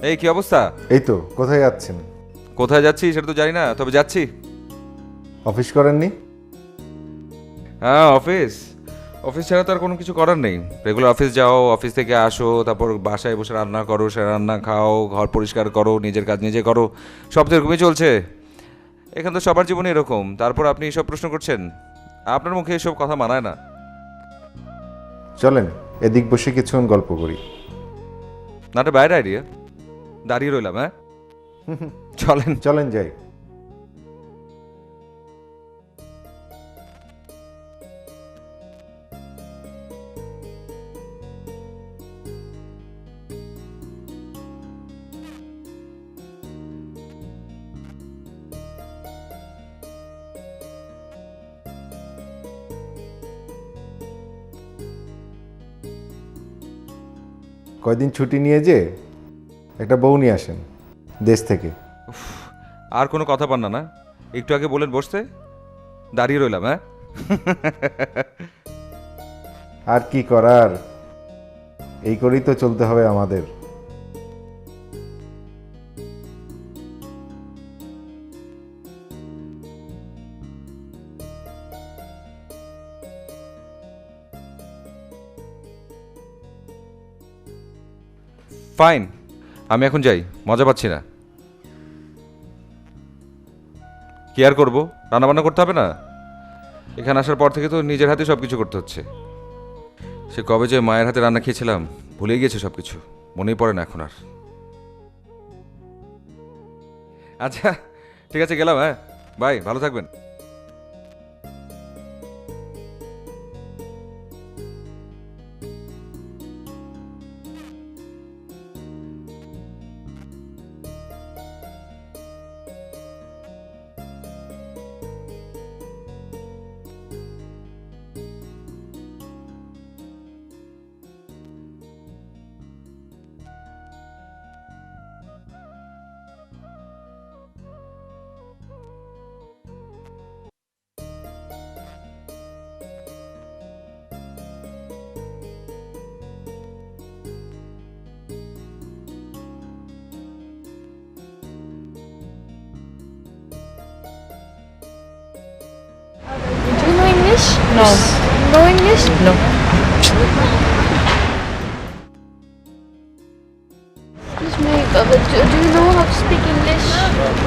এই কি অবস্থা? এই তো। কোথায় যাচ্ছেন? কোথায় যাচ্ছি সেটা তো জানি না, তবে যাচ্ছি। অফিস করেননি? হ্যাঁ, অফিস। অফিস ছাড়া তো আর কোনো কিছু করার নেই। রেগুলার অফিস যাও, অফিস থেকে আসো, তারপর বাসায় বসে রান্না করো, সে রান্না খাও, ঘর পরিষ্কার করো, নিজের কাজ নিজে করো, সব তো এরকমই চলছে। এখান তো সবার জীবনে এরকম। তারপর আপনি এসব প্রশ্ন করছেন? আপনার মুখে এসব কথা মানায় না। চলেন এদিক বসে কিছুক্ষণ গল্প করি। না, এটা বাইরে আইডিয়া। দাঁড়িয়ে রইলাম, হ্যাঁ? চলেন। চলেন যাই। কয়দিন ছুটি নিয়ে যে একটা বউ নিয়ে আসেন দেশ থেকে। আর কোনো কথা পান না না? একটু আগে বলেন বসতে, দাঁড়িয়ে রইলাম, হ্যাঁ? আর কি করার, এই করেই তো চলতে হবে আমাদের। ফাইন, আমি এখন যাই, মজা পাচ্ছি না। কি আর করবো, রান্নাবান্না করতে হবে না? এখানে আসার পর থেকে তো নিজের হাতে সব কিছু করতে হচ্ছে। সে কবে যে মায়ের হাতে রান্না খেয়েছিলাম, ভুলে গিয়েছে সব কিছু, মনেই পড়ে না এখন আর। আচ্ছা, ঠিক আছে, গেলাম, হ্যাঁ? বাই, ভালো থাকবেন। Do you know English? No. No English? No. Excuse me, but do you know how to speak English?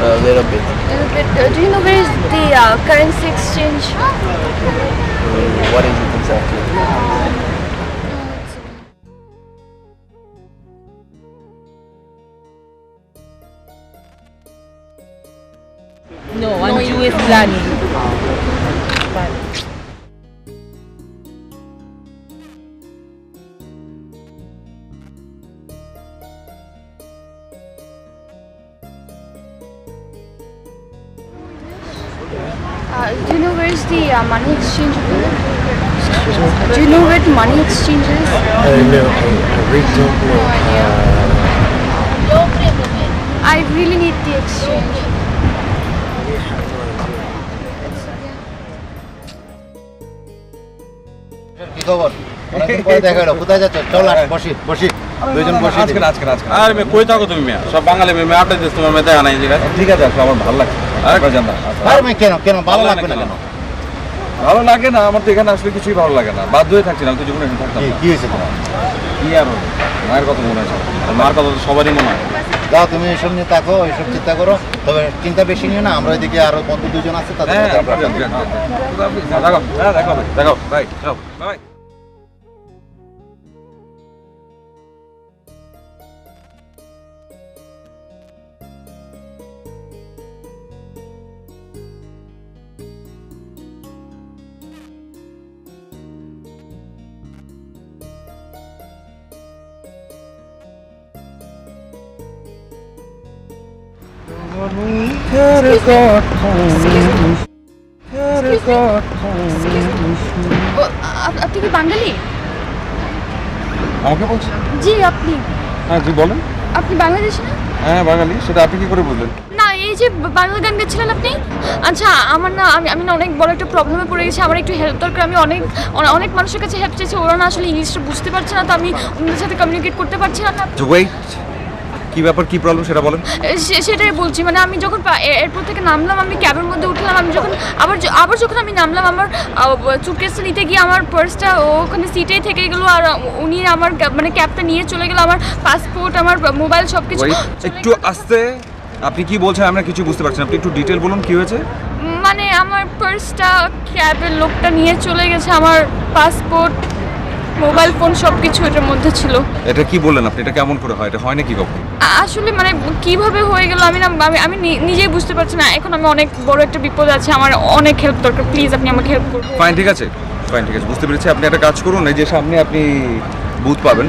A little bit. Little bit. Do you know where is the currency exchange? What is it exactly? No, Anju is planning. Do you know where is the money exchange? Do you know where the money exchange is? No, I really don't know. I really need the exchange. কি খবর? অনেকদিন পরে দেখা হলো। কোথায় যাচ্ছ? চল আস, বসি বসি দুইজন বসি। আজকে আর মেয়ে কই থাকো তুমি মেয়ে? সব বাঙালি মেয়ে আপডেট দিস, তোমার মেয়ে দেখা নাই জায়গায়। ঠিক আছে, আসলে আমার ভালো লাগছে। জান না, আরে মেয়ে কেন কেন ভালো লাগবে না কেন? ভালো লাগে না আমার তো এখানে আসলে কিছুই ভালো লাগে না, বাধ্য হয়ে থাকছি না, আমি তো জীবনে এখানে থাকতাম কি না। কি হয়েছে তোমার? কি আর হবে? মায়ের কথা মনে আছে, আর মার কথা তো সবারই মনে হয়। যাও তুমি এসব নিয়ে থাকো, এসব চিন্তা করো। তবে চিন্তা বেশি নিও না, আমরা এদিকে আরো বন্ধু দুজন আছে তাদের হ্যাঁ, সাথে আমরা যান, যান, যান। দেখো, হ্যাঁ, দেখো, বাই, যাও, বাই। আপনি কি বাঙালি? আমাকে বলছি? জি, আপনি। হ্যাঁ, জি বলেন। আপনি বাংলাদেশি না? হ্যাঁ, বাঙালি। সেটা আপনি কি করে বুঝলেন? না, এই যে বাংলা গান গাচ্ছিলেন আপনি। আচ্ছা, আমার না আমি না অনেক বড় একটা প্রবলেমে পড়ে গেছি, আমার একটু হেল্প দরকার। আমি অনেক মানুষের কাছে হেল্প চাইছি, ওরা না আসলে ইংলিশটা বুঝতে পারছে না, তো আমি ওদের সাথে কমিউনিকেট করতে পারছি না। ওয়েট, কি ব্যাপার, কি প্রবলেম সেটা বলেন। সেটাই বলছি, মানে আমি যখন এয়ারপোর্ট থেকে নামলাম, আমি ক্যাবের মধ্যে উঠলাম, আমি যখন আবার যখন আমি নামলাম, আমার সুটকেসটা নিতে গিয়ে আমার পার্সটা ওখানে সিটেই থেকে গেলো, আর উনি আমার মানে ক্যাবটা নিয়ে চলে গেলো, আমার পাসপোর্ট, আমার মোবাইল সব কিছু। একটু আস্তে, আপনি কি বলছেন আমরা কিছু বুঝতে পারছি না, আপনি একটু ডিটেল বলুন কি হয়েছে। মানে আমার পার্সটা ক্যাবের লোকটা নিয়ে চলে গেছে, আমার পাসপোর্ট, মোবাইল ফোন সব কিছু এটার মধ্যে ছিল। এটা কি বললেন আপনি, এটা কেমন করে হয়, এটা হয় নাকি কখন? আসলে মানে কিভাবে হয়ে গেল আমি না, আমি নিজেই বুঝতে পারছি না। এখন আমি অনেক বড় একটা বিপদ আছে, আমার অনেক হেল্প দরকার, প্লিজ আপনি আমাকে হেল্প করুন। ফাইন, ঠিক আছে, ফাইন, ঠিক আছে, বুঝতে পেরেছি। আপনি একটা কাজ করুন, এই যে সামনে আপনি বুথ পাবেন,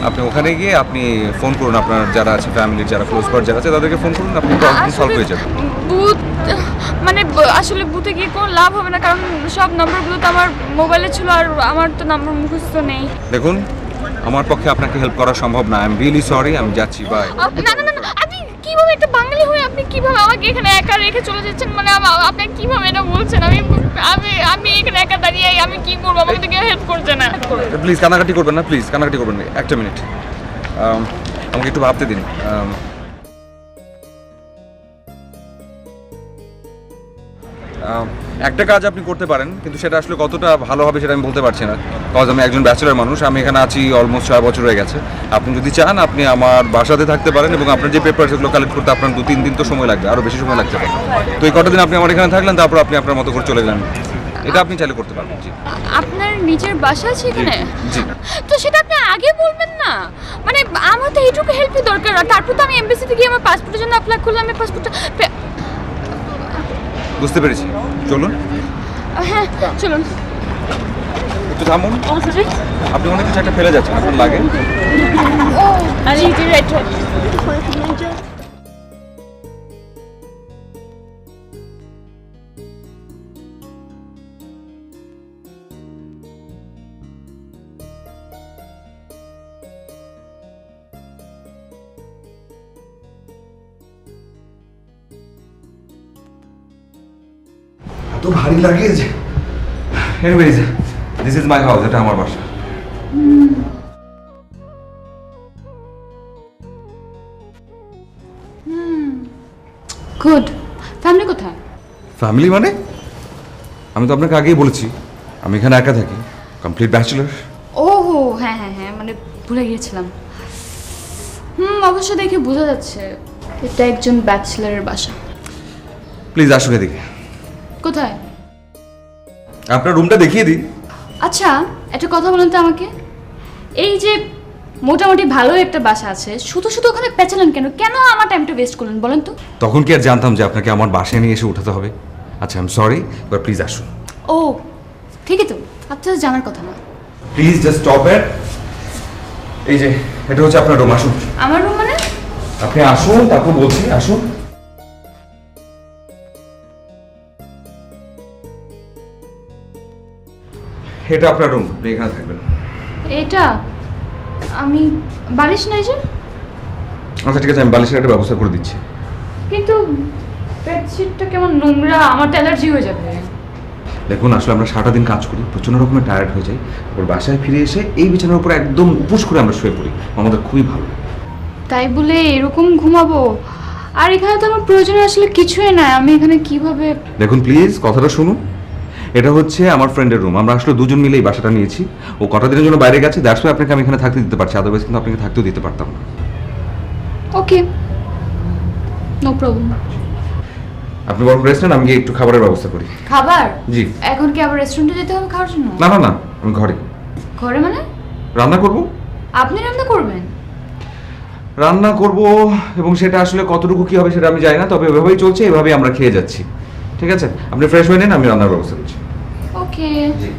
আপনি ওখানে গিয়ে আপনি ফোন করুন, আপনার যারা আছে ফ্যামিলির যারা ক্লোজ পার্ট যারা আছে তাদেরকে ফোন করুন, আপনি প্রবলেম সলভ হয়ে যাবে। বুথ মানে আসলে বুথে গিয়ে কোনো লাভ হবে না, কারণ সব নাম্বারগুলো তো আমার মোবাইলে ছিল, আর আমার তো নাম্বার মুখস্থ নেই। দেখুন, আমার পক্ষে আপনাকে হেল্প করা সম্ভব না, আই এম রিয়েলি সরি, আমি যাচ্ছি, বাই। না না না না, আপনি কিভাবে একটা বাঙালি হয়ে আপনি কিভাবে আমাকে এখানে একা রেখে চলে যাচ্ছেন? মানে আপনি কিভাবে এটা বলছেন? আমি আমি আমি এখানে একা দাঁড়িয়ে আমি কি করবো? আমাকে তো কেউ হেল্প করছে না। প্লিজ কানাকাটি করবেন না, প্লিজ কানাকাটি করবেন না, একটা মিনিট, আমাকে একটু ভাবতে দিন। একটা কাজ আপনি করতে পারেন, কিন্তু সেটা আসলে কতটা ভালো হবে সেটা আমি বলতে পারছি না, কজ আমি একজন ব্যাচেলর মানুষ, আমি এখানে আছি অলমোস্ট 6 বছর হয়ে গেছে। আপনি যদি চান আপনি আমার বাসাতে থাকতে পারেন, এবং আপনার যে পেপার সেগুলো কালেক্ট করতে আপনার 2-3 দিন তো সময় লাগবে, আরও বেশি সময় লাগতে পারে। তো এই কটা দিন আপনি আমার এখানে থাকলেন, তারপর আপনি আপনার মতো করে চলে যান, এটা আপনি চাইলে করতে পারবেন। জি, আপনার নিজের বাসা আছে এখানে? জি। তো সেটা আপনি আগে বলবেন না? মানে আমার তো এইটুকু হেল্পই দরকার, আর তারপর তো আমি এমবেসিতে গিয়ে আমার পাসপোর্টের জন্য অ্যাপ্লাই করলাম, আমি পাসপোর্টটা বুঝতে পেরেছি, চলুন। হ্যাঁ চলুন। একটু থামুন, আপনি অনেক কিছু একটা ফেলে যাচ্ছেন, আপনার লাগে। জি জি, রাইট রাইট। এত ভারী luggage. Anyways, this is my house, এটা আমার বাসা। গুড। ফ্যামিলি কোথায়? ফ্যামিলি মানে? আমি তো আপনাকে আগেই বলেছি আমি এখানে একা থাকি, কমপ্লিট ব্যাচেলর। ওহো হ্যাঁ হ্যাঁ হ্যাঁ, মানে ভুলে গিয়েছিলাম। অবশ্য দেখে বোঝা যাচ্ছে এটা একজন ব্যাচেলারের বাসা। প্লিজ আসুন এদিকে, কোথায়? আপনার রুমটা দেখিয়ে দিই। আচ্ছা একটা কথা বলুন তো আমাকে, এই যে মোটামুটি ভালো একটা বাসা আছে, শুধু শুধু ওখানে পেঁচালেন কেন? কেন আমার টাইমটা ওয়েস্ট করলেন বলেন তো? তখন কি আর জানতাম যে আপনাকে আমার বাসায় নিয়ে এসে উঠাতে হবে? আচ্ছা আই এম সরি, এবার প্লিজ আসুন। ও ঠিকই তো, আপনার জানার কথা না। Please just stop it. এই যে এটা হচ্ছে আপনার রুম, আসুন। আমার রুম মানে? আপনি আসুন, তারপর বলছি, আসুন। এটা আপনার রুম, আপনি এখানে থাকবেন। এটা আমি বালিশ নাই যে। আচ্ছা ঠিক আছে, আমি বালিশের একটা ব্যবস্থা করে দিচ্ছি। কিন্তু বেডশিটটা কেমন নোংরা, আমার তো অ্যালার্জি হয়ে যাবে। দেখুন আসলে আমরা সারাটা দিন কাজ করি, প্রচণ্ড রকমের টায়ার্ড হয়ে যাই, তারপর বাসায় ফিরে এসে এই বিছানার উপর একদম উপোস করে আমরা শুয়ে পড়ি, আমাদের খুবই ভালো। তাই বলে এরকম ঘুমাবো? আর এখানে তো আমার প্রয়োজন আসলে কিছুই নাই, আমি এখানে কিভাবে? দেখুন প্লিজ কথাটা শুনুন, এটা হচ্ছে আমার ফ্রেন্ডের রুম, আমরা আসলে দুজন মিলে এই বাসাটা নিয়েছি। ও কটা দিনের জন্য বাইরে গেছে, দ্যাটস ওয়াই আপনাকে আমি এখানে থাকতে দিতে পারছি, আদারওয়াইজ কিন্তু আপনাকে থাকতেও দিতে পারতাম না। Okay no problem. আপনি বরং রেস্ট নেন, আমি গিয়ে একটু খাবারের ব্যবস্থা করি। খাবার? জি। এখন কি আবার রেস্টুরেন্টে যেতে হবে খাওয়ার জন্য? না না না, আমি ঘরে ঘরে মানে? রান্না করব। আপনি রান্না করবেন? রান্না করব, এবং সেটা আসলে কতটুকু কি হবে সেটা আমি জানি না, তবে এভাবেই চলছে, এভাবেই আমরা খেয়ে যাচ্ছি। ঠিক আছে, আপনি ফ্রেশ হয়ে নিন, আমি রান্নার ব্যবস্থা করছি। ওকে। জি।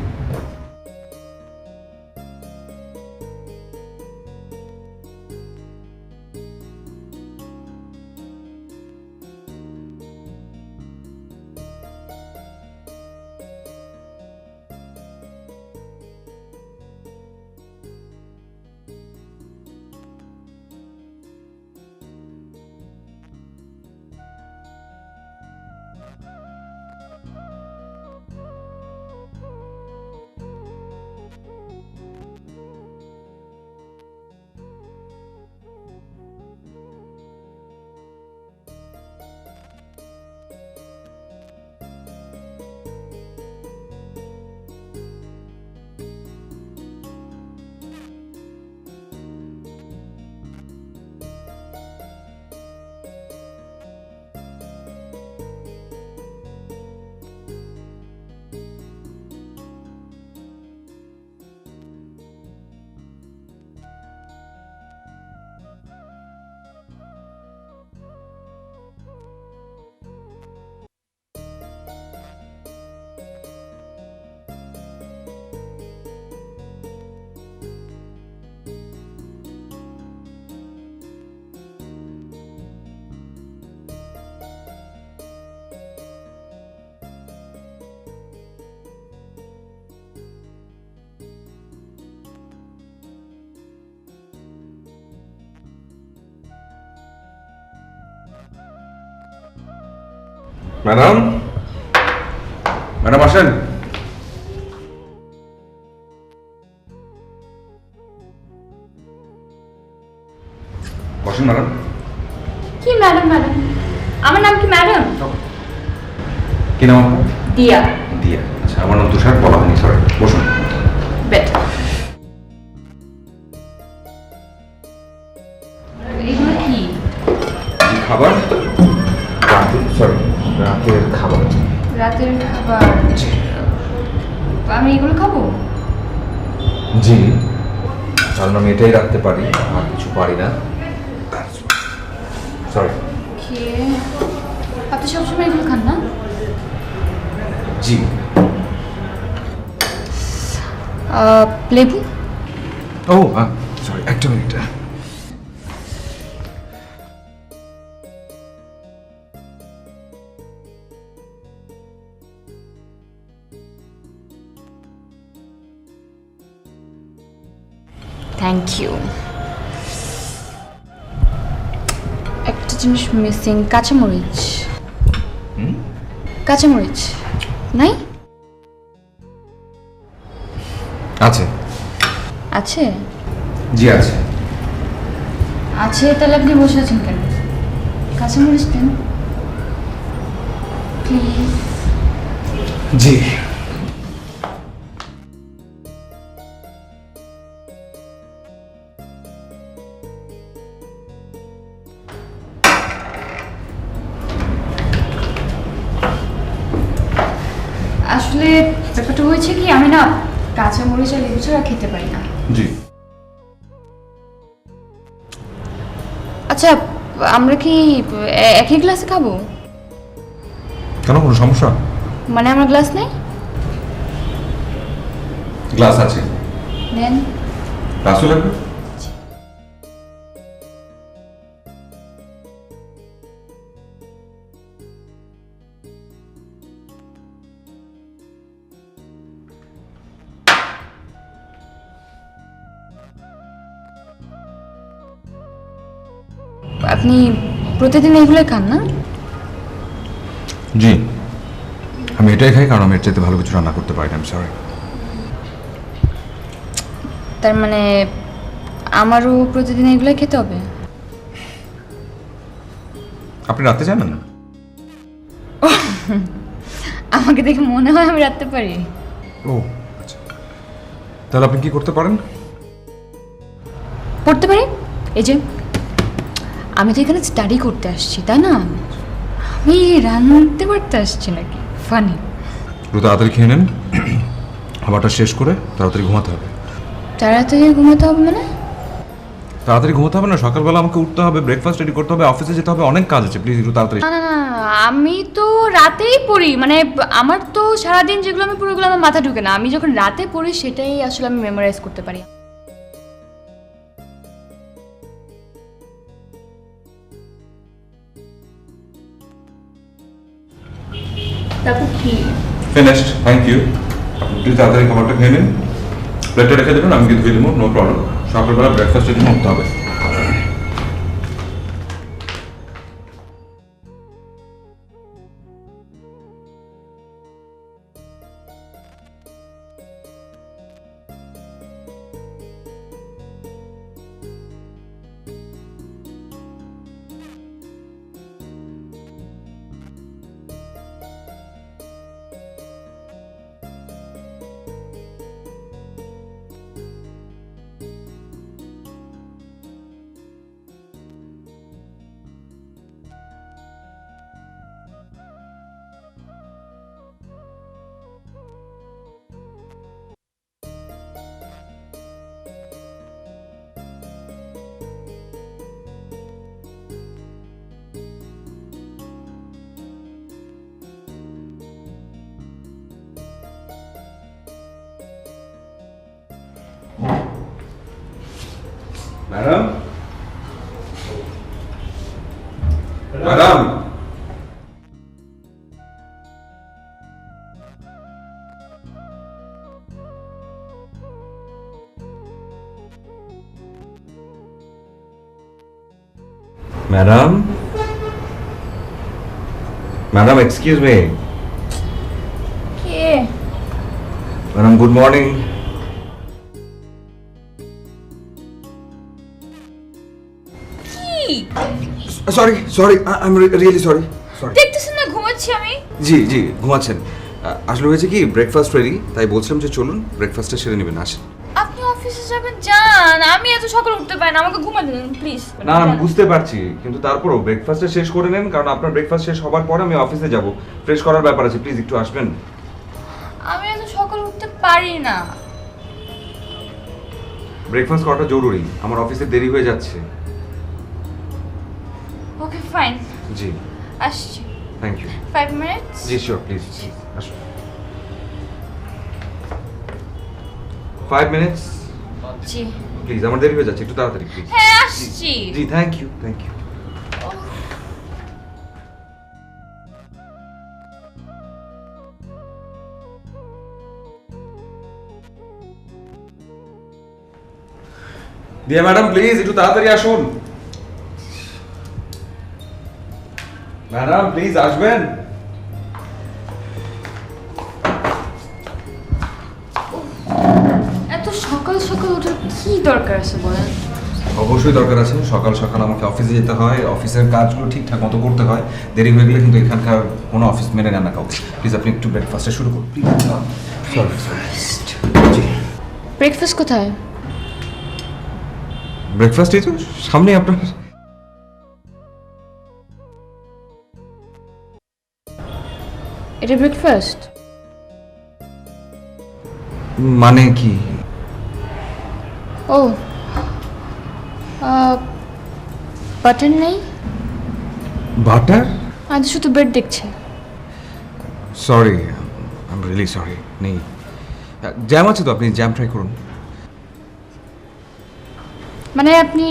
ম্যাডাম, ম্যাডাম আসেন। বসেন ম্যাডাম। কি ম্যাডাম ম্যাডাম? আমার নাম কি ম্যাডাম? কি নাম আপনার? দিয়া। দিয়া। আচ্ছা, আমার নাম তুষার, বলা হয়নি, সরি। বসুন। বেট। এগুলো কি? জি, খাবার। সরি, রাতের খাবার। রাতের খাবার। আমি এগুলো খাবো? জি, কারণ আমি এটাই রাখতে পারি, আর কিছু পারি না। সরি। কে? আপনি সবসময় এগুলো খান না? জি। লেবু? ও সরি, একটা মিনিট। Thank you. একটা জিনিস মিসিং, কাঁচামরিচ। কাঁচামরিচ নাই? আছে। আছে? জি আছে। আছে, তাহলে আপনি বসে আছেন কেন? কাঁচামরিচ দেন প্লিজ। জি। আসলে ব্যাপারটা হয়েছে কি, আমি না কাঁচামরিচ আর লেবু ছাড়া খেতে পারি না। জি। আচ্ছা, আমরা কি একই গ্লাসে খাবো? কেন, কোনো সমস্যা? মানে আমার গ্লাস নেই? গ্লাস আছে। দেন। গ্লাসও লাগবে? আপনি প্রতিদিন এগুলোই খান না? জি, আমি এটাই খাই কারণ আমি এর চাইতে ভালো কিছু রান্না করতে পারি না। আমি সরি। তার মানে আমারও প্রতিদিন এগুলোই খেতে হবে? আপনি রাতে জানেন? আমাকে দেখে মনে হয় আমি রাখতে পারি। ও আচ্ছা, তাহলে আপনি কি করতে পারেন? পড়তে পারি। এই যে আমি তো এখানে স্টাডি করতে আসছি, তাই না? আমি রাঁধতে পারতে আসছি নাকি? ফানি। একটু তাড়াতাড়ি খেয়ে নেন, খাবারটা শেষ করে তাড়াতাড়ি ঘুমাতে হবে। তাড়াতাড়ি ঘুমাতে হবে মানে? তাড়াতাড়ি ঘুমাতে হবে না, সকালবেলা আমাকে উঠতে হবে, ব্রেকফাস্ট রেডি করতে হবে, অফিসে যেতে হবে, অনেক কাজ আছে। প্লিজ একটু তাড়াতাড়ি। না না না, আমি তো রাতেই পড়ি, মানে আমার তো সারাদিন যেগুলো আমি পড়ি ওগুলো আমার মাথা ঢুকে না। আমি যখন রাতে পড়ি সেটাই আসলে আমি মেমোরাইজ করতে পারি। তারপর কি? Finished, thank you. আপনি প্লিজ তাড়াতাড়ি খাবারটা খেয়ে নিন, প্লেটে রেখে দেবেন, আমি কিন্তু ধুয়ে দেবো, নো প্রবলেম। সকালবেলা ব্রেকফাস্টের জন্য উঠতে হবে। Madam, madam, madam, madam excuse me K? Madam good morning. Sorry sorry I am really sorry sorry. দেখতেছেন না ঘুমাচ্ছি আমি। জি জি ঘুমাচ্ছেন। আসলে হয়েছে কি ব্রেকফাস্ট রেডি, তাই বলছিলাম যে চলুন ব্রেকফাস্টটা সেরে নেবেন। আসেন। আপনি অফিসে যাবেন যান, আমি এত সকালে উঠতে পারি না, আমাকে ঘুমাতে দিন প্লিজ। না আমি বুঝতে পারছি, কিন্তু তারপরও ব্রেকফাস্টটা শেষ করে নেন, কারণ আপনার ব্রেকফাস্ট শেষ হবার পরে আমি অফিসে যাব, ফ্রেশ করার ব্যাপার আছে। প্লিজ একটু আসবেন। আমি এত সকালে উঠতে পারি না। ব্রেকফাস্ট করাটা জরুরি, আমার অফিসে দেরি হয়ে যাচ্ছে। ওকে ফাইন, জি আসছি। Thank you. 5 মিনিটস। জি শিওর প্লিজ আসুন। 5 মিনিটস জি প্লিজ, আমার দেরি হয়ে যাচ্ছে, একটু তাড়াতাড়ি প্লিজ। হ্যাঁ আসছি। জি থ্যাংক ইউ থ্যাংক ইউ। দিয়া ম্যাডাম প্লিজ একটু তাড়াতাড়ি আসুন। ম্যাডাম প্লিজ আসবেন। এত সকাল সকাল ওঠার কি দরকার আছে বলেন? অবশ্যই দরকার আছে, সকাল সকাল আমাকে অফিসে যেতে হয়, অফিসের কাজগুলো ঠিকঠাক মতো করতে হয়। দেরি হয়ে গেলে কিন্তু এখানকার কোনো অফিস মেনে নেন না কাউকে। প্লিজ আপনি একটু ব্রেকফাস্টটা শুরু করুন প্লিজ। সরি জি ব্রেকফাস্ট কোথায়? ব্রেকফাস্ট এই তো সামনে আপনার। এটা ব্রেকফাস্ট মানে কি? ও বাটার নেই? বাটার? আজ শুধু ব্রেড দেখছে। Sorry I am really sorry, নেই। জ্যাম আছে তো, আপনি জ্যাম ট্রাই করুন। মানে আপনি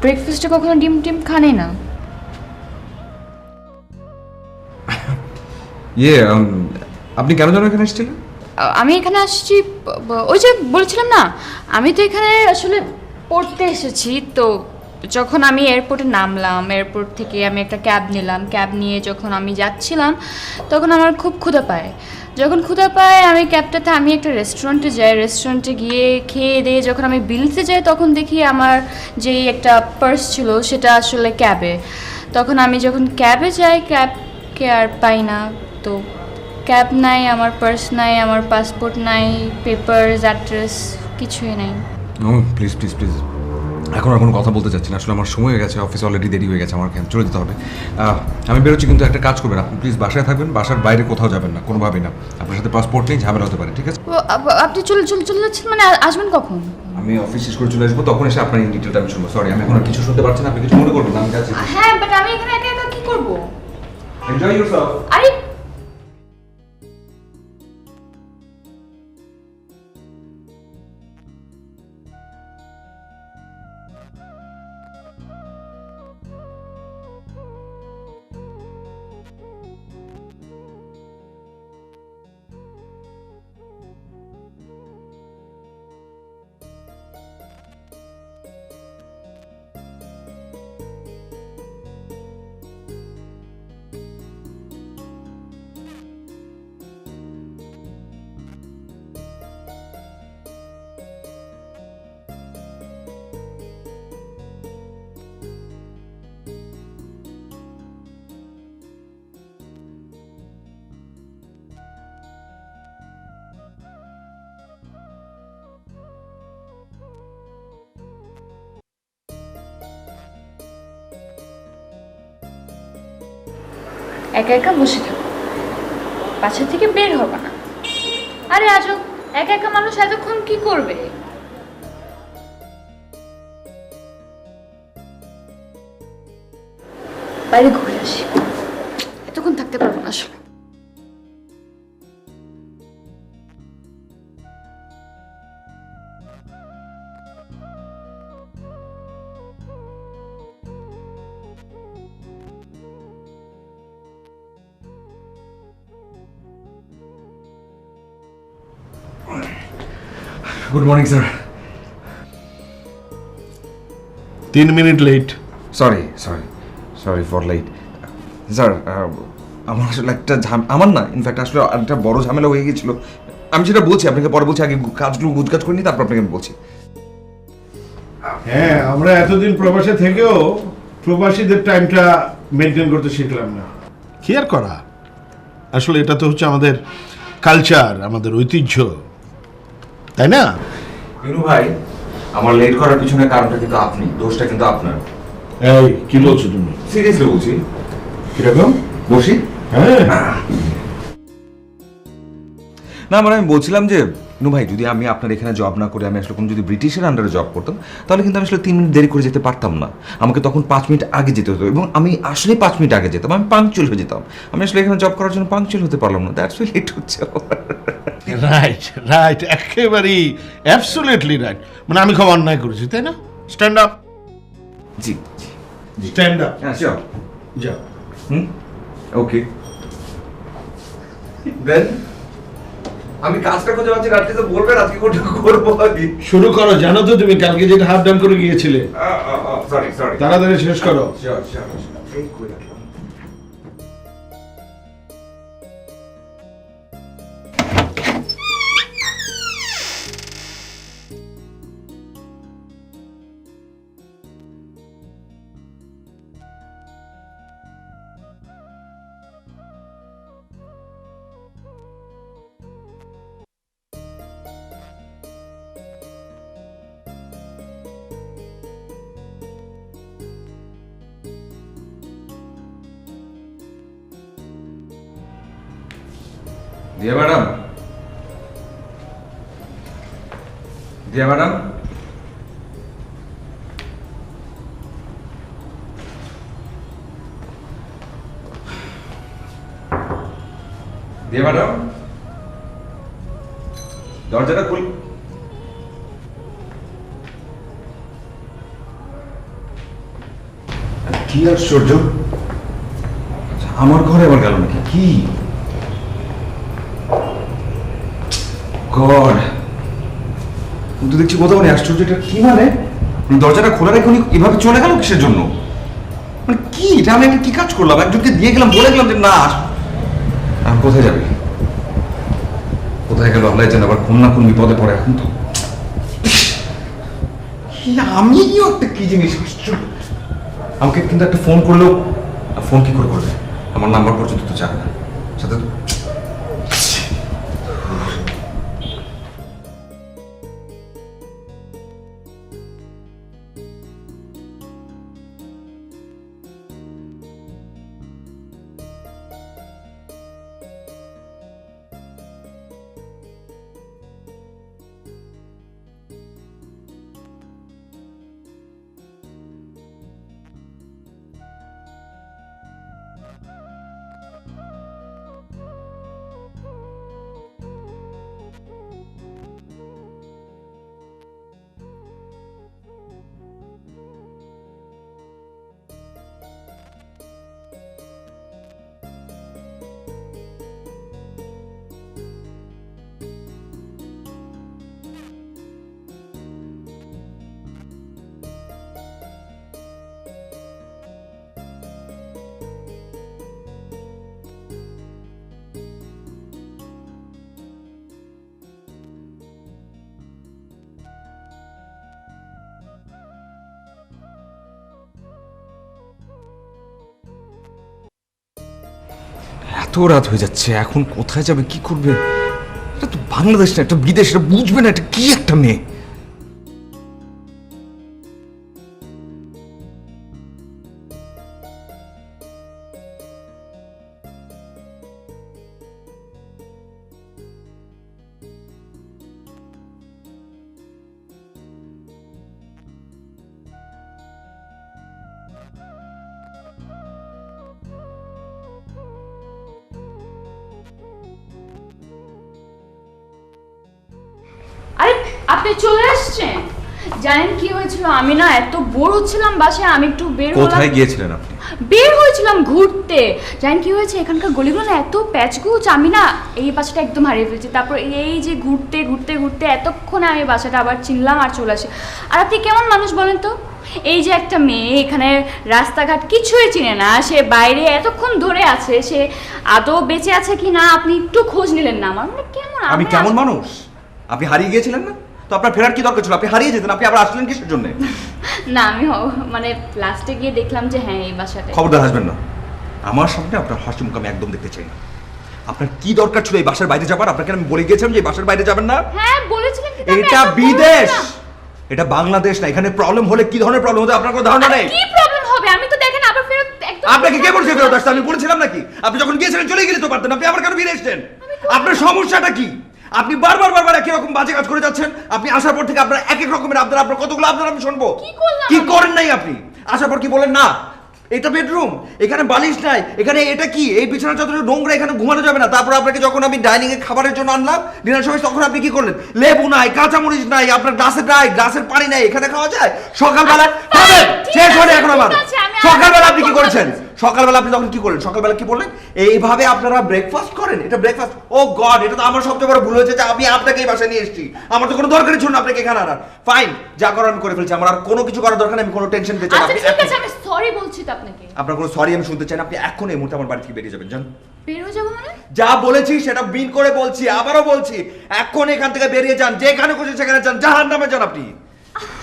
ব্রেকফাস্টে কখনো ডিম টিম খানই না? ইয়ে আপনি কেন যেন এখানে এসেছিলেন? আমি এখানে আসছি ওই যে বলছিলাম না, আমি তো এখানে আসলে পড়তে এসেছি। তো যখন আমি এয়ারপোর্টে নামলাম, এয়ারপোর্ট থেকে আমি একটা ক্যাব নিলাম, ক্যাব নিয়ে যখন আমি যাচ্ছিলাম তখন আমার খুব ক্ষুধা পায়। যখন ক্ষুধা পায় আমি ক্যাবটাতে আমি একটা রেস্টুরেন্টে যাই, রেস্টুরেন্টে গিয়ে খেয়ে দিয়ে যখন আমি বিলতে যাই তখন দেখি আমার যেই একটা পার্স ছিল সেটা আসলে ক্যাবে। তখন আমি যখন ক্যাবে যাই ক্যাবকে আর পাই না। তো ক্যাব নাই, আমার পার্স নাই, আমার পাসপোর্ট নাই, পেপারস অ্যাড্রেস কিছুই নাই। ও প্লিজ প্লিজ প্লিজ, এখন আর কোনো কথা বলতে চাচ্ছি না, আসলে আমার সময় হয়ে গেছে, অফিসে অলরেডি দেরি হয়ে গেছে, আমার চলে যেতে হবে। আমি বেরোচ্ছি, কিন্তু একটা কাজ করবেন আপনি, প্লিজ বাসায় থাকবেন, বাসার বাইরে কোথাও যাবেন না কোনোভাবেই না। আপনার সাথে পাসপোর্ট নেই, ঝামেলা হতে পারে, ঠিক আছে? আপনি চলে যাচ্ছেন মানে আসবেন কখন? আমি অফিস শেষ করে চলে আসবো, তখন এসে আপনার ডিটেলটা আমি শুনবো। সরি আমি এখন আর কিছু শুনতে পারছি না, আপনি কিছু মনে করবেন না, আমি যাচ্ছি। হ্যাঁ বাট আমি এখানে একা একা কি করব? Enjoy yourself. আরে একা একা বসে থাকো, বাসা থেকে বের হবে না। আরে আজব, একা একা মানুষ এতক্ষণ কি করবে? বাইরে ঘুরে আসি, এতক্ষণ থাকতে পারবো না আসলে। Good morning sir. 3 minute late. Sorry sorry sorry for late sir. আমার আসলে একটা আমার না ইনফ্যাক্ট আসলে একটা বড় ঝামেলা হয়ে গেছিল। আমি সেটা বলছি আপনাকে পরে, বলছি আগে কাজগুলো গুজকাজ করে নিই, তারপর আপনাকে আমি বলছি। হ্যাঁ, আমরা এতদিন প্রবাসে থেকেও প্রবাসীদের টাইমটা মেনটেন করতে শিখলাম না। কি আর করা, আসলে এটা তো হচ্ছে আমাদের কালচার, আমাদের ঐতিহ্য, তাই না? বিনু ভাই, আমার লেট করার পিছনে কারণটা কিন্তু আপনি, দোষটা কিন্তু আপনার। এই কি বলছো তুমি? সিরিয়াসলি বলছি। কিরকম? বসি? হ্যাঁ, না মানে আমি বলছিলাম যে নু ভাই, যদি আমি আপনার এখানে জব না করে আমি আসলে কোনো যদি ব্রিটিশের আন্ডারে জব করতাম, তাহলে কিন্তু আমি আসলে 3 মিনিট দেরি করে যেতে পারতাম না। আমাকে তখন 5 মিনিট আগে যেতে হতো, এবং আমি আসলে 5 মিনিট আগে যেতাম, আমি পাংচুয়াল হয়ে যেতাম। আমি আসলে এখানে জব করার জন্য পাংচুয়াল হতে পারলাম না, দ্যাটস ওয়াই লেট হচ্ছে। রাইট রাইট, একেবারেই অ্যাবসলিউটলি রাইট। মানে আমি খুব অন্যায় করেছি, তাই না? স্ট্যান্ড আপ, জি স্ট্যান্ড আপ, হ্যাঁ শিওর। যাও। ওকে দেন আমি কাজটা খুঁজে পাচ্ছি, রাত্রি তো বলবেন আজকে কোনটা করবো আমি। শুরু করো। জানো তো তুমি কালকে যেটা হাফ ডান করে গিয়েছিলে, সরি সরি, তাড়াতাড়ি শেষ করো। Sure sure. এই কই রাখলাম? দিয়া ম্যাডাম, দিয়া ম্যাডাম, দিয়া ম্যাডাম, দরজাটা খুল। কি আশ্চর্য, আমার ঘরে আবার গেল নাকি? কি গড, তো দেখছি কোথাও নেই। আশ্চর্য, এটা কি মানে? দরজাটা খোলা রেখে উনি এভাবে চলে গেল কিসের জন্য? মানে কি এটা? আমি কি কাজ করলাম? একজনকে দিয়ে গেলাম, বলে গেলাম যে না। আর কোথায় যাবে? কোথায় গেল আল্লাহ জানে, আবার কোন না কোন বিপদে পড়ে এখন তো। আমিও একটা কি জিনিস, আশ্চর্য। আমাকে কিন্তু একটা ফোন করলেও, ফোন কি করে করবে? আমার নাম্বার পর্যন্ত তো জানে না। সাথে তো এত রাত হয়ে যাচ্ছে, এখন কোথায় যাবে, কি করবে? এটা তো বাংলাদেশ না, একটা বিদেশ, এটা বুঝবে না। এটা কি একটা মেয়ে। আরে আপনি চলে আসছেন? জানেন কি হয়েছিল? আমি না এত বোর হচ্ছিলাম বাসায়, আমি একটু বের হলাম। কোথায় গিয়েছিলেন আপনি? বের হয়েছিলাম ঘুরতে। জানেন কি হয়েছে? এখানকার গলিগুলো না এত প্যাচগুচ, আমি না এই বাসাটা একদম হারিয়ে ফেলছি। তারপর এই যে ঘুরতে ঘুরতে ঘুরতে এতক্ষণে আমি বাসাটা আবার চিনলাম আর চলে আসি। আর আপনি কেমন মানুষ বলেন তো? এই যে একটা মেয়ে এখানে রাস্তাঘাট কিছুই চিনে না, সে বাইরে এতক্ষণ ধরে আছে, সে আদৌ বেঁচে আছে কি না আপনি একটু খোঁজ নিলেন না। আমার মানে কেমন আমি কেমন মানুষ? আপনি হারিয়ে গিয়েছিলেন না, তো আপনার ফেরার কি দরকার ছিল? আপনি হারিয়ে যেতেন, আপনি আবার আসলেন কিসের জন্য? না আমি মানে লাস্টে গিয়ে দেখলাম যে হ্যাঁ এই বাসাটা। খবরদার হাসবেন না আমার সামনে, আপনার হাসি মুখ আমি একদম দেখতে চাই না। আপনার কি দরকার ছিল এই বাসার বাইরে যাবার? আপনাকে আমি বলে গিয়েছিলাম যে এই বাসার বাইরে যাবেন না। হ্যাঁ বলেছিলেন, কিন্তু আমি এটা এত বললাম বিদেশ, না। এটা বাংলাদেশ না। এখানে প্রবলেম হলে কি ধরনের প্রবলেম হতে আপনার কোনো ধারণা নেই। কি প্রবলেম হবে? আমি তো দেখেন আবার ফেরত একদম। আপনাকে কে বলছে ফেরত আসতে? আমি বলেছিলাম নাকি? আপনি যখন গিয়েছিলেন চলে গেলে তো পারতেন, আপনি আবার কেন ফিরে এসেছেন? আপনার সমস্যাটা কি? আপনি বারবার একই রকম বাজে কাজ করে যাচ্ছেন। আপনি আসার পর থেকে আপনার এক এক রকমের আপনার কতগুলো আপনার আমি শুনবো। কি করলাম? কি করেন নাই আপনি? আসার পর কি বলেন না এটা বেডরুম, এখানে বালিশ নাই, এখানে এটা কি, এই বিছানা চাদর নোংরা, এখানে ঘুমানো যাবে না। তারপর আপনাকে যখন আমি ডাইনিং এ খাবারের জন্য আনলাম ডিনার সময়, তখন আপনি কি করলেন? লেবু নাই, কাঁচামরিচ নাই, আপনার গ্লাসের পানি নাই, এখানে খাওয়া যায়? সকালবেলা খাবেন শেষ হলে এখন আবার সকালবেলা আপনি কি করেছেন? সকালবেলা আপনি তখন কি করলেন? সকালবেলা কি বললেন? এইভাবে আপনারা ব্রেকফাস্ট করেন? এটা ব্রেকফাস্ট? ও গড, এটা তো আমার সবচেয়ে বড় ভুল হয়েছে যে আমি আপনাকে এই বাসায় নিয়ে এসেছি। আমার তো কোনো দরকারই ছিল না আপনাকে এখানে আনার। ফাইন, যা করার আমি করে ফেলছি, আমার আর কোনো কিছু করার দরকার নেই, আমি কোনো টেনশন পেতে চাই না। আচ্ছা আপনি ঠিক আছে, আমি সরি বলছি তো আপনাকে। আপনার কোনো সরি আমি শুনতে চাই না। আপনি এখন এই মুহূর্তে আমার বাড়ি থেকে বেরিয়ে যাবেন, জান। বের হয়ে যাবো মানে? যা বলেছি সেটা বিন করে বলছি, আবারও বলছি, এখন এখান থেকে বেরিয়ে যান। যেখানে খুশি সেখানে যান, জাহান্নামে যান। আপনি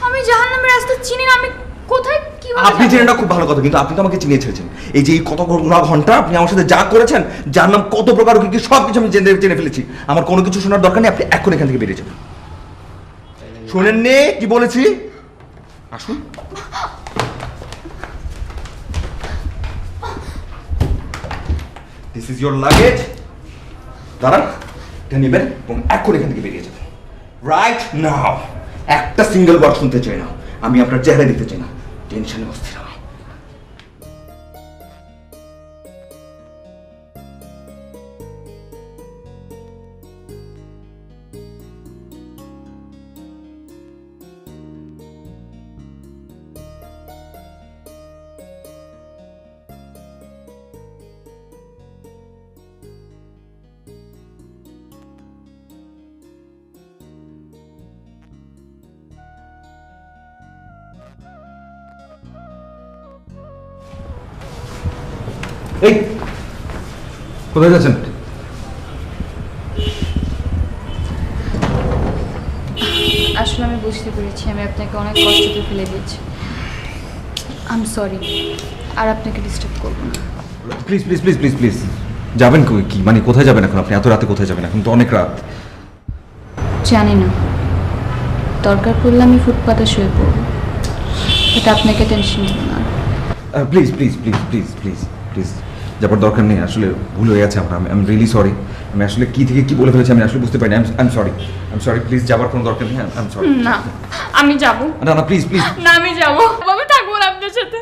আমি জাহান্নামের রাস্তা চিনি না, আমি কোথায় কিভাবে আপনি যাবো? চেনেন না খুব ভালো কথা, কিন্তু আপনি তো আমাকে চিনিয়ে ছেড়েছেন। এই যে এই কত ঘন্টা আপনি আমার সাথে যা করেছেন, যার নাম কত প্রকার কি সব কিছু আমি জেনে ফেলেছি। আমার কোনো কিছু শোনার দরকার নেই, আপনি এখন এখান থেকে বেরিয়ে যাবেন। শোনেননি কি বলেছি? আসুন। This is your luggage. দাঁড়ান, এটা নেবেন এবং এখন এখান থেকে বেরিয়ে যাবেন রাইট নাও। একটা সিঙ্গেল ওয়ার্ড শুনতে চাই না, আমি আপনার চেহারা দেখতে চাই না। টেনশনে অস্থির আমি। এই কোথায় যাচ্ছেন? আসলে আমি বুঝতে পেরেছি আমি আপনাকে অনেক কষ্টতে ফেলে দিয়েছি। আই এম সরি, আর আপনাকে ডিস্টার্ব করবো না। Please please please please please. যাবেন কি মানে কোথায় যাবেন এখন? আপনি এত রাতে কোথায় যাবেন? এখন তো অনেক রাত। জানি না, দরকার পড়লে আমি ফুটপাতে শুয়ে পড়বো, এটা আপনাকে টেনশন দেবো না। Please please please please please please যাবার দরকার নেই। আসলে ভুল হয়ে গেছে আমার। I am really sorry. আমি আসলে কি থেকে কি বলে ফেলেছি আমি আসলে বুঝতে পারিনি। I am sorry, I am sorry. Please যাবার কোনো দরকার নেই। I am sorry. না আমি যাবো না না প্লিজ প্লিজ। না, আমি যাবো, আমি থাকবো না আপনার সাথে।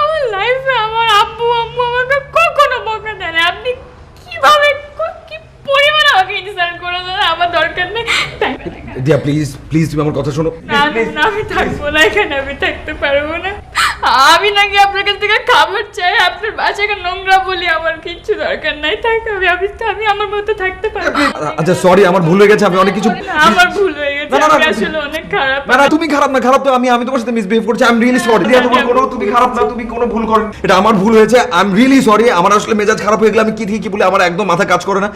আমার লাইফে আমার আব্বু আম্মু আমাকে কখনো বকা দেয় না। আপনি কিভাবে কি পরিমাণ আমাকে ইনসাল্ট করে দেন, আমার দরকার নেই। দিয়া প্লিজ প্লিজ তুমি আমার কথা শোনো। না না, আমি থাকবো না এখানে, আমি থাকতে পারবো না। আমি নাকি আপনার কাছ থেকে খাবার চাই, আপনার বাসাকে নোংরা বলি, আমার কিচ্ছু দরকার নাই। থাক, আমি আমার মতো থাকতে পারবো। আচ্ছা সরি, আমার ভুল হয়ে গেছে। আমি অনেক কিছু আমার ভুল হয়ে গেছে, না, না, না, আমি আসলে অনেক খারাপ। না না তুমি খারাপ না, খারাপ তো আমি তোমার সাথে মিসবিহেভ করছি। I am really sorry. দিয়া তোমার কোনো, তুমি খারাপ না, তুমি কোনো ভুল করো। এটা আমার ভুল হয়েছে। I am really sorry. আমার আসলে মেজাজ খারাপ হয়ে গেল। আমি কি থেকে কি বলে আমার একদম মাথা কাজ করে না।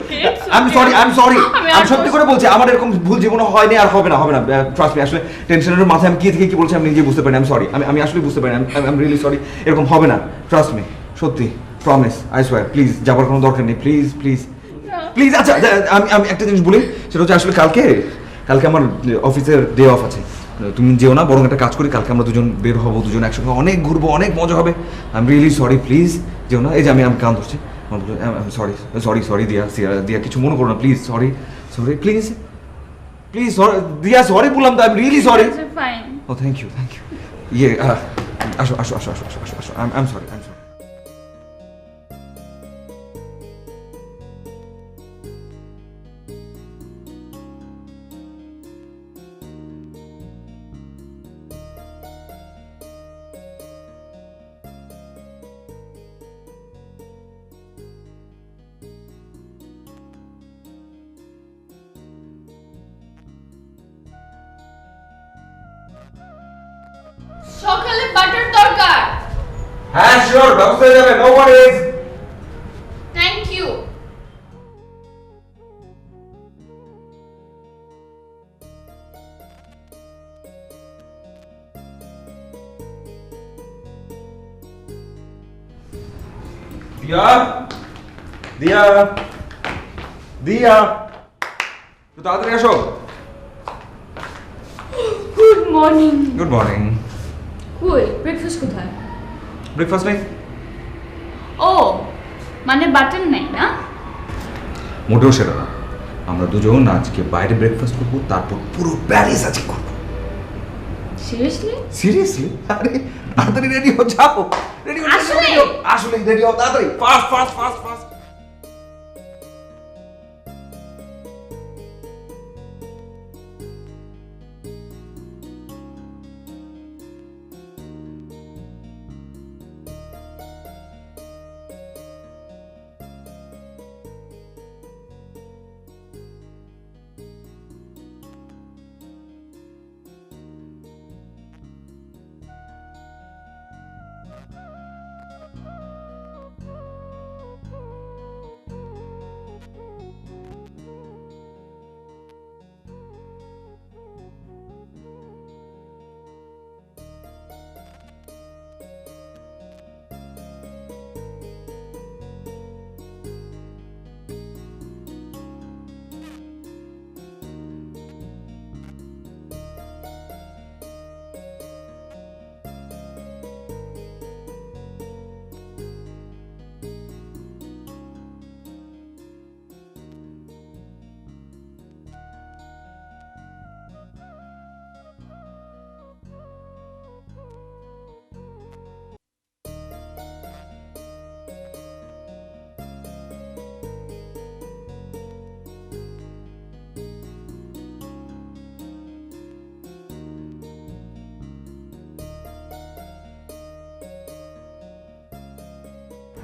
I am sorry, I am sorry. আমি সত্যি করে বলছি, আমার এরকম ভুল জীবনে হয়নি আর হবে না, হবে না। Trust me. আসলে টেনশনের মাথায় আমি কি থেকে কি বলছি আমি নিজে বুঝতে পারি। I am sorry. আমি আসলে বুঝতে পারি। I am really sorry. এরকম হবে না, ট্রাস্ট মি। সত্যি প্রমিস, আই সোয়ার। প্লিজ যাবার কোনো দরকার নেই। Please please please. আচ্ছা আমি একটা জিনিস বলি, সেটা হচ্ছে আসলে কালকে আমার অফিসের ডে অফ আছে। তুমি যেও না, বরং একটা কাজ করি, কালকে আমরা দুজন বের হবো, দুজন একসঙ্গে অনেক ঘুরবো, অনেক মজা হবে। I am really sorry. Please যেও না। এই যে আমি কান ধরছি। সরি সরি সরি দিয়া দিয়া কিছু মনে করো না please. Sorry sorry please please Diya sorry বললাম তো। I am really sorry. Fine. ও থ্যাংক ইউ থ্যাংক ইউ। ইয়ে আসো আসো আসো আসো আসো আসো আসো। I am sorry, I am sorry. সব দরকার? হ্যাঁ শিওর, ব্যবস্থা হয়ে যাবে, নো ওয়ারিজ। Thank you. দিয়া, দিয়া, দিয়া, তো তাড়াতাড়ি আসো। Good morning. Good morning. কই ব্রেকফাস্ট কোথায়? ব্রেকফাস্ট নেই? ও মানে বাটন নাই না? মোটেও সেটা না, আমরা দুজন আজকে বাইরে ব্রেকফাস্ট করবো, তারপর পুরো প্যারিস আজকে করবো। সিরিয়াসলি? সিরিয়াসলি? আরে তাড়াতাড়ি রেডি হও, যাও। রেডি হও, আসলে? আসলে রেডি হও তাড়াতাড়ি, ফাস্ট ফাস্ট ফাস্ট ফাস্ট।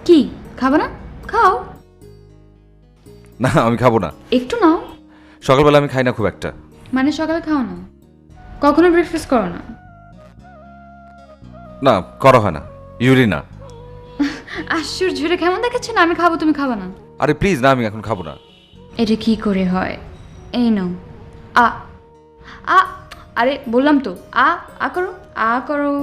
কি খাবে না? খাও। না আমি খাবো না, একটু নাও। সকালবেলা আমি খাই না খুব একটা। মানে সকালে খাও না? কখনো ব্রেকফাস্ট করো না? না করা হয় না, ইউরি না। আশ্চর্য, এটা কেমন দেখাচ্ছে না? আমি খাবো, তুমি খাবে না? আরে প্লিজ না, আমি এখন খাবো না। এটা কি করে হয়? এই নাও। আ আ আরে বললাম তো, আ আ করো, আ করো।